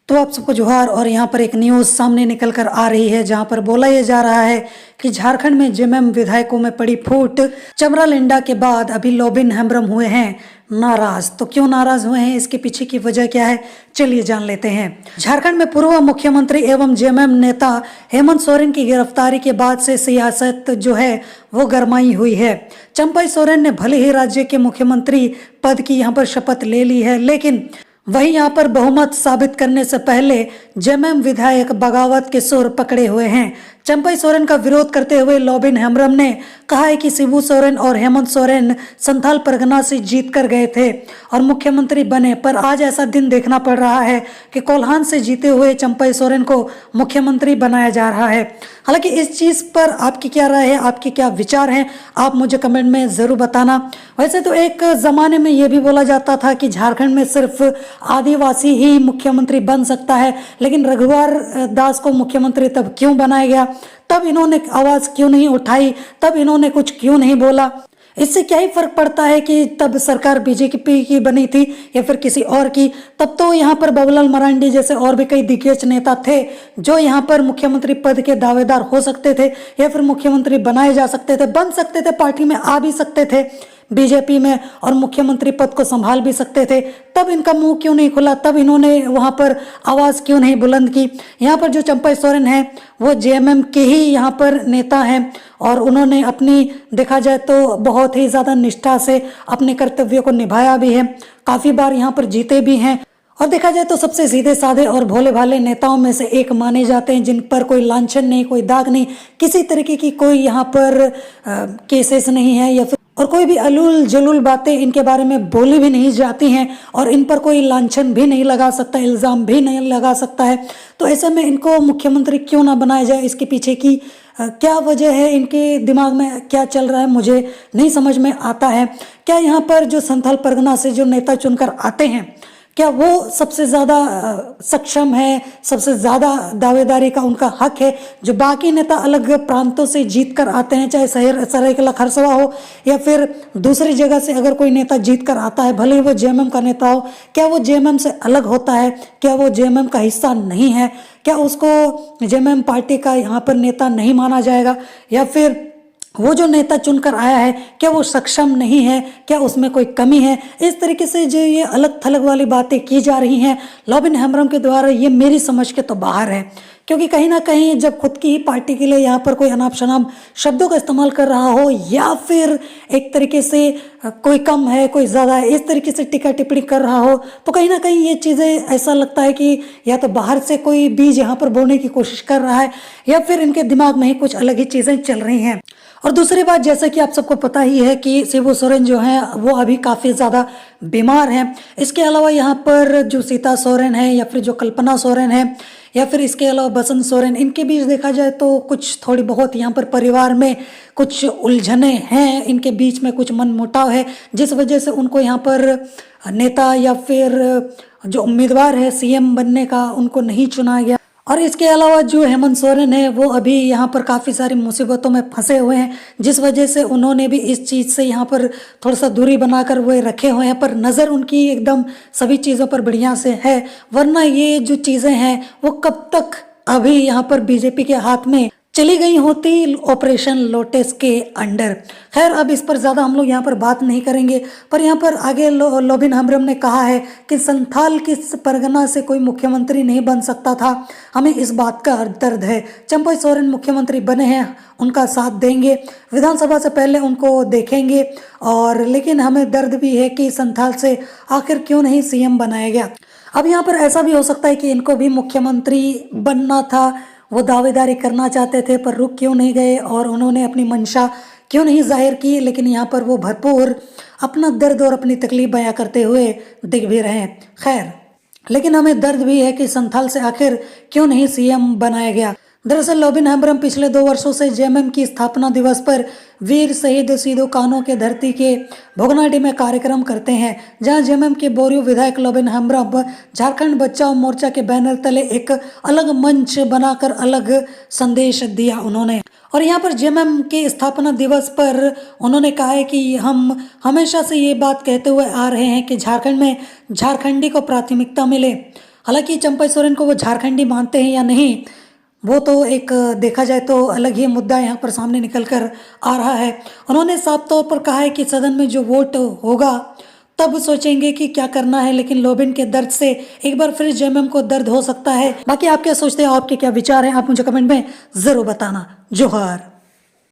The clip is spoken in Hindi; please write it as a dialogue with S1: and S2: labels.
S1: तो आप सबको जोहार। और यहाँ पर एक न्यूज़ सामने निकल कर आ रही है जहाँ पर बोला यह जा रहा है कि झारखंड में जेएमएम विधायकों में पड़ी फूट। चमरालिंडा के बाद अभी लोबिन हेम्ब्रम हुए हैं नाराज। तो क्यों नाराज हुए हैं, इसके पीछे की वजह क्या है, चलिए जान लेते हैं। झारखंड में पूर्व मुख्यमंत्री एवं जेएमएम नेता हेमंत सोरेन की गिरफ्तारी के बाद से सियासत जो है वो गरमाई हुई है। चंपई सोरेन ने भले ही राज्य के मुख्यमंत्री पद की यहाँ पर शपथ ले ली है, लेकिन वहीं यहाँ पर बहुमत साबित करने से पहले जेएमएम विधायक बगावत के सुर पकड़े हुए हैं। चंपई सोरेन का विरोध करते हुए लोबिन हेम्ब्रम ने कहा है कि शिबू सोरेन और हेमंत सोरेन संथाल परगना से जीत कर गए थे और मुख्यमंत्री बने, पर आज ऐसा दिन देखना पड़ रहा है कि कोल्हान से जीते हुए चंपई सोरेन को मुख्यमंत्री बनाया जा रहा है। हालांकि इस चीज़ पर आपकी क्या राय है, आपके क्या विचार हैं, आप मुझे कमेंट में ज़रूर बताना। वैसे तो एक ज़माने में ये भी बोला जाता था कि झारखंड में सिर्फ आदिवासी ही मुख्यमंत्री बन सकता है, लेकिन रघुवर दास को मुख्यमंत्री तब क्यों बनाया गया, तब इन्होंने आवाज़ क्यों नहीं उठाई, तब इन्होंने कुछ क्यों नहीं बोला। इससे क्या ही फर्क पड़ता है कि तब सरकार बीजेपी की बनी थी या फिर किसी और की। तब तो यहाँ पर बाबूलाल मरांडी जैसे और भी कई दिग्गज नेता थे जो यहाँ पर मुख्यमंत्री पद के दावेदार हो सकते थे या फिर मुख्यमंत्री बनाए जा सकते थे, बन सकते थे, पार्टी में आ भी सकते थे बीजेपी में और मुख्यमंत्री पद को संभाल भी सकते थे। तब इनका मुंह क्यों नहीं खुला, तब इन्होंने वहां पर आवाज़ क्यों नहीं बुलंद की। यहाँ पर जो चंपई सोरेन है वो जेएमएम के ही यहाँ पर नेता हैं और उन्होंने अपनी देखा जाए तो बहुत ही ज़्यादा निष्ठा से अपने कर्तव्यों को निभाया भी है, काफ़ी बार यहाँ पर जीते भी हैं और देखा जाए तो सबसे सीधे साधे और भोले भाले नेताओं में से एक माने जाते हैं, जिन पर कोई लांछन नहीं, कोई दाग नहीं, किसी तरीके की कोई यहाँ पर केसेस नहीं है या फिर और कोई भी अलूल जलूल बातें इनके बारे में बोली भी नहीं जाती हैं और इन पर कोई लांछन भी नहीं लगा सकता, इल्ज़ाम भी नहीं लगा सकता है। तो ऐसे में इनको मुख्यमंत्री क्यों ना बनाया जाए, इसके पीछे की क्या वजह है, इनके दिमाग में क्या चल रहा है, मुझे नहीं समझ में आता है। क्या यहाँ पर जो संथाल परगना से जो नेता चुनकर आते हैं क्या वो सबसे ज़्यादा सक्षम है, सबसे ज़्यादा दावेदारी का उनका हक है, जो बाकी नेता अलग प्रांतों से जीत कर आते हैं, चाहे सरायकेला खरसवा हो या फिर दूसरी जगह से अगर कोई नेता जीत कर आता है, भले ही वो जेएमएम का नेता हो, क्या वो जेएमएम से अलग होता है, क्या वो जेएमएम का हिस्सा नहीं है, क्या उसको जेएमएम पार्टी का यहाँ पर नेता नहीं माना जाएगा, या फिर वो जो नेता चुनकर आया है क्या वो सक्षम नहीं है, क्या उसमें कोई कमी है। इस तरीके से जो ये अलग थलग वाली बातें की जा रही हैं लोबिन हेम्ब्रम के द्वारा, ये मेरी समझ के तो बाहर है। क्योंकि कहीं ना कहीं जब खुद की ही पार्टी के लिए यहाँ पर कोई अनाप शनाप शब्दों का इस्तेमाल कर रहा हो या फिर एक तरीके से कोई कम है कोई ज़्यादा है इस तरीके से टीका टिप्पणी कर रहा हो, तो कहीं ना कहीं ये चीज़ें ऐसा लगता है कि या तो बाहर से कोई बीज यहाँ पर बोने की कोशिश कर रहा है या फिर इनके दिमाग में ही कुछ अलग ही चीज़ें चल रही हैं। और दूसरी बात, जैसा कि आप सबको पता ही है कि शिबू सोरेन जो हैं वो अभी काफ़ी ज़्यादा बीमार हैं। इसके अलावा यहाँ पर जो सीता सोरेन है या फिर जो कल्पना सोरेन है या फिर इसके अलावा बसंत सोरेन, इनके बीच देखा जाए तो कुछ थोड़ी बहुत यहाँ पर परिवार में कुछ उलझने हैं, इनके बीच में कुछ मनमुटाव है, जिस वजह से उनको यहाँ पर नेता या फिर जो उम्मीदवार है सीएम बनने का उनको नहीं चुना गया। और इसके अलावा जो हेमंत सोरेन है वो अभी यहाँ पर काफ़ी सारी मुसीबतों में फंसे हुए हैं, जिस वजह से उन्होंने भी इस चीज़ से यहाँ पर थोड़ा सा दूरी बनाकर वो रखे हुए हैं, पर नज़र उनकी एकदम सभी चीज़ों पर बढ़िया से है। वरना ये जो चीज़ें हैं वो कब तक अभी यहाँ पर बीजेपी के हाथ में चली गई होती ऑपरेशन लोटस के अंडर। खैर अब इस पर ज़्यादा हम लोग यहाँ पर बात नहीं करेंगे, पर यहाँ पर आगे लोबिन हेम्ब्रम ने कहा है कि संथाल की परगना से कोई मुख्यमंत्री नहीं बन सकता था, हमें इस बात का दर्द है। चंपई सोरेन मुख्यमंत्री बने हैं, उनका साथ देंगे, विधानसभा से पहले उनको देखेंगे, और लेकिन हमें दर्द भी है कि संथाल से आखिर क्यों नहीं सीएम बनाया गया। अब यहाँ पर ऐसा भी हो सकता है कि इनको भी मुख्यमंत्री बनना था, वो दावेदारी करना चाहते थे, पर रुक क्यों नहीं गए और उन्होंने अपनी मंशा क्यों नहीं जाहिर की, लेकिन यहाँ पर वो भरपूर अपना दर्द और अपनी तकलीफ बयां करते हुए दिख भी रहे। खैर लेकिन हमें दर्द भी है कि संथाल से आखिर क्यों नहीं सीएम बनाया गया। दरअसल लोबिन हेम्ब्रम पिछले 2 वर्षों से जेएमएम की स्थापना दिवस पर वीर शहीद सिदो कान्हू के धरती के भोगनाडीह में कार्यक्रम करते हैं, जहां जेएमएम के बोरियो विधायक लोबिन हेम्ब्रम झारखंड बचाओ मोर्चा के बैनर तले एक अलग मंच बनाकर अलग संदेश दिया उन्होंने। और यहाँ पर जेएमएम के स्थापना दिवस पर उन्होंने कहा है कि हम हमेशा से ये बात कहते हुए आ रहे हैं कि झारखंड में झारखंडी को प्राथमिकता मिले, हालांकि चंपा सोरेन को वो झारखंडी मानते हैं या नहीं, वो तो एक देखा जाए तो अलग ही मुद्दा यहाँ पर सामने निकल कर आ रहा है। उन्होंने साफ तौर पर कहा है कि सदन में जो वोट होगा तब सोचेंगे कि क्या करना है, लेकिन लोबिन के दर्द से एक बार फिर जेएमएम को दर्द हो सकता है। बाकी आप क्या सोचते हैं, आपके क्या विचार हैं, आप मुझे कमेंट में जरूर बताना। जोहार।